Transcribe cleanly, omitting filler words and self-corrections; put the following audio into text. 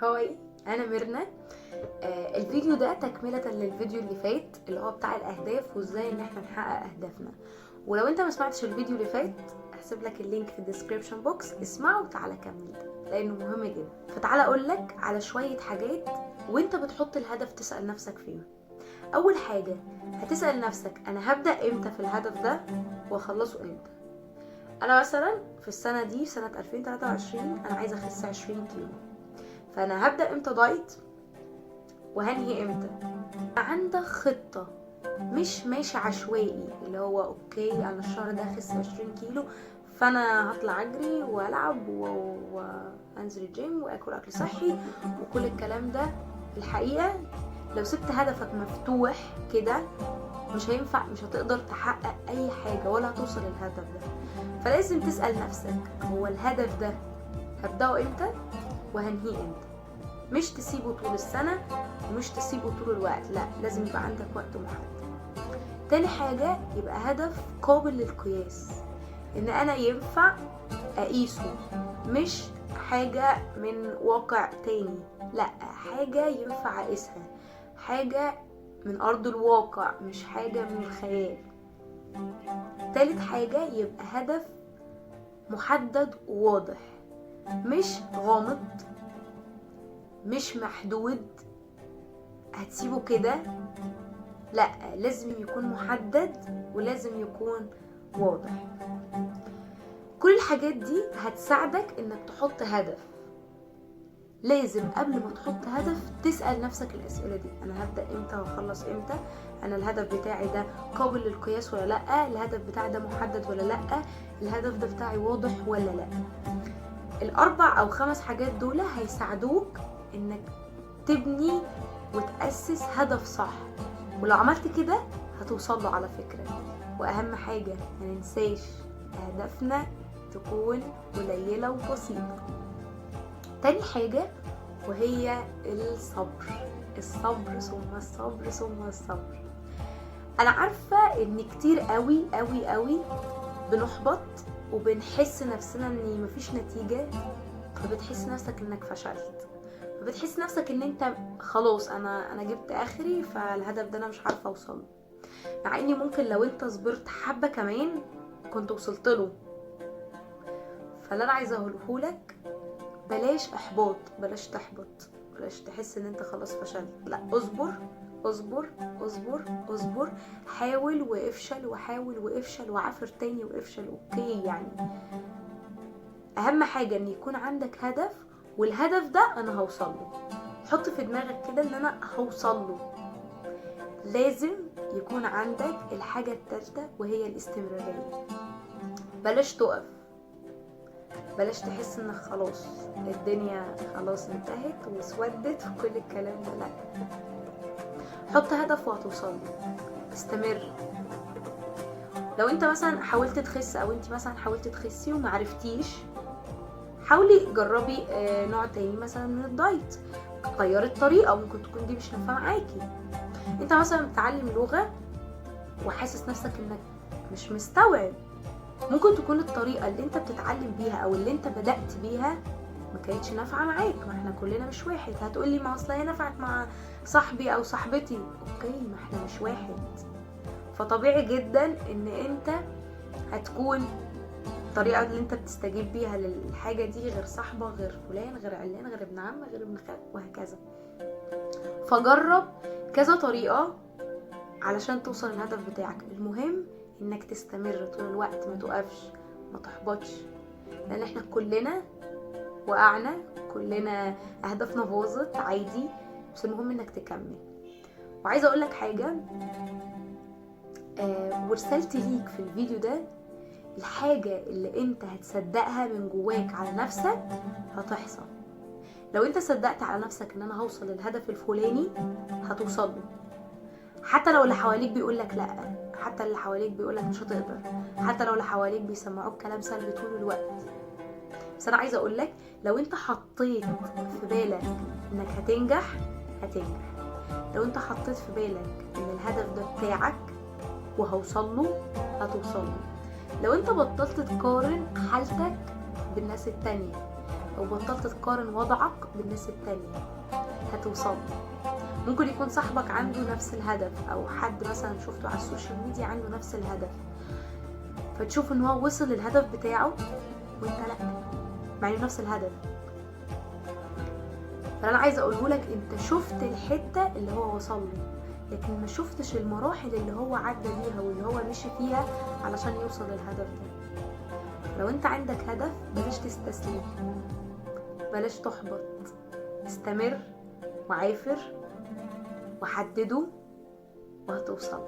هاي، انا ميرنا. الفيديو ده تكملة للفيديو اللي فات اللي هو بتاع الاهداف وازاي ان احنا نحقق اهدافنا. ولو انت ما سمعتش الفيديو اللي فات هسيب لك اللينك في الديسكريبشن بوكس، اسمعه وتعالى كمل ده لانه مهم جدا. فتعالى اقول لك على شوية حاجات وانت بتحط الهدف تسأل نفسك فيهم. اول حاجة هتسأل نفسك انا هبدأ امتى في الهدف ده واخلصه امتى. انا مثلا في السنة دي سنة 2023 انا عايزة اخس 20 كيلو، فانا هبدأ امتى دايت وهنهي امتى. عندك خطة، مش ماشي عشوائي اللي هو اوكي انا الشهر ده اخس 20 كيلو فانا هطلع اجري والعب وانزل الجيم واكل اكل صحي وكل الكلام ده. الحقيقة لو سبت هدفك مفتوح كده مش هينفع، مش هتقدر تحقق اي حاجة ولا هتوصل للهدف ده. فلازم تسأل نفسك هو الهدف ده هبدأه امتى وهنهيه امتى. مش تسيبه طول السنة ومش تسيبه طول الوقت، لا لازم يبقى عندك وقت محدد. تاني حاجة يبقى هدف قابل للقياس، ان انا ينفع اقيسه، مش حاجة من واقع تاني، لا حاجة ينفع اقيسها، حاجة من ارض الواقع مش حاجة من الخيال. تالت حاجة يبقى هدف محدد وواضح، مش غامض مش محدود هتسيبه كده، لا لازم يكون محدد ولازم يكون واضح. كل الحاجات دي هتساعدك انك تحط هدف. لازم قبل ما تحط هدف تسأل نفسك الأسئلة دي، انا هبدأ امتى وهخلص امتى، انا الهدف بتاعي ده قابل للقياس ولا لا، الهدف بتاعي ده محدد ولا لا، الهدف ده بتاعي واضح ولا لا. الاربع او 5 حاجات دول هيساعدوك انك تبني وتأسس هدف صح، ولو عملت كده هتوصل له على فكرة. واهم حاجة ما ننساش اهدافنا تكون قليلة وبسيطة. تاني حاجة وهي الصبر، الصبر ثم الصبر ثم الصبر. انا عارفة ان كتير قوي قوي قوي بنحبط وبنحس نفسنا ان مفيش نتيجة، فبتحس نفسك انك فشلت، فبتحس نفسك ان انت خلاص انا جبت اخري فالهدف ده انا مش عارفة اوصله، مع اني ممكن لو انت صبرت حبة كمان كنت وصلت له. فاللي انا عايزه اقولهولك بلاش احباط، بلاش تحبط، بلاش تحس ان انت خلاص فشلت، لا اصبر اصبر اصبر اصبر، حاول وافشل وحاول وافشل وعافر تاني وافشل، اوكي يعني. اهم حاجة ان يكون عندك هدف، والهدف ده انا هوصل له. حط في دماغك كده ان انا هوصل له. لازم يكون عندك الحاجة الثالثة وهي الاستمرارية. بلاش تقف، بلاش تحس انك خلاص الدنيا خلاص انتهت واسودت وكل الكلام ده، لا حط هدف وهتوصل له. استمر. لو انت مثلا حاولت تخس او انت مثلا حاولت تخسي ومعرفتيش، حاولي جربي نوع تاني مثلا من الدايت، غيري الطريقة، ممكن تكون دي مش نافعة معاكي. انت مثلا بتتعلم لغة وحاسس نفسك انك مش مستوعب، ممكن تكون الطريقة اللي انت بتتعلم بيها او اللي انت بدأت بيها ما كانتش نافعة معاك. ما احنا كلنا مش واحد. هتقولي ما اصلا هي نفعت مع صاحبي او صاحبتي، اوكي ما احنا مش واحد. فطبيعي جدا ان انت هتكون الطريقة اللي انت بتستجيب بيها للحاجة دي غير صاحبة غير فلان غير علان غير ابن عم غير ابن خال وهكذا. فجرب كذا طريقة علشان توصل للهدف بتاعك. المهم انك تستمر طول الوقت، ما توقفش ما تحبطش، لان احنا كلنا وقعنا، كلنا اهدافنا باظت عادي، بس المهم انك تكمل. وعايزه اقول لك حاجه، ورسالتي ليك في الفيديو ده، الحاجه اللي انت هتصدقها من جواك على نفسك هتحصل. لو انت صدقت على نفسك ان انا هوصل للهدف الفلاني هتوصل له، حتى لو اللي حواليك بيقولك لا، حتى اللي حواليك بيقولك مش هتقدر، حتى لو اللي حواليك بيسمعوك كلام سلبي طول الوقت. بس انا عايزه اقولك لو انت حطيت في بالك انك هتنجح هتنجح. لو انت حطيت في بالك ان الهدف ده بتاعك وهوصل له هتوصل له. لو انت بطلت تقارن حالتك بالناس التانية، لو بطلت تقارن وضعك بالناس التانية هتوصل. ممكن يكون صاحبك عنده نفس الهدف، او حد مثلا شفته على السوشيال ميديا عنده نفس الهدف، فتشوف ان هو وصل للهدف بتاعه وانت لا، مع انه نفس الهدف. فانا عايزه اقوله لك، انت شفت الحته اللي هو وصل له، لكن ما شفتش المراحل اللي هو عدى بيها واللي هو مشي فيها علشان يوصل للهدف ده. لو انت عندك هدف بلاش تستسلم، بلاش تحبط، استمر وعافر وحدده وهتوصل.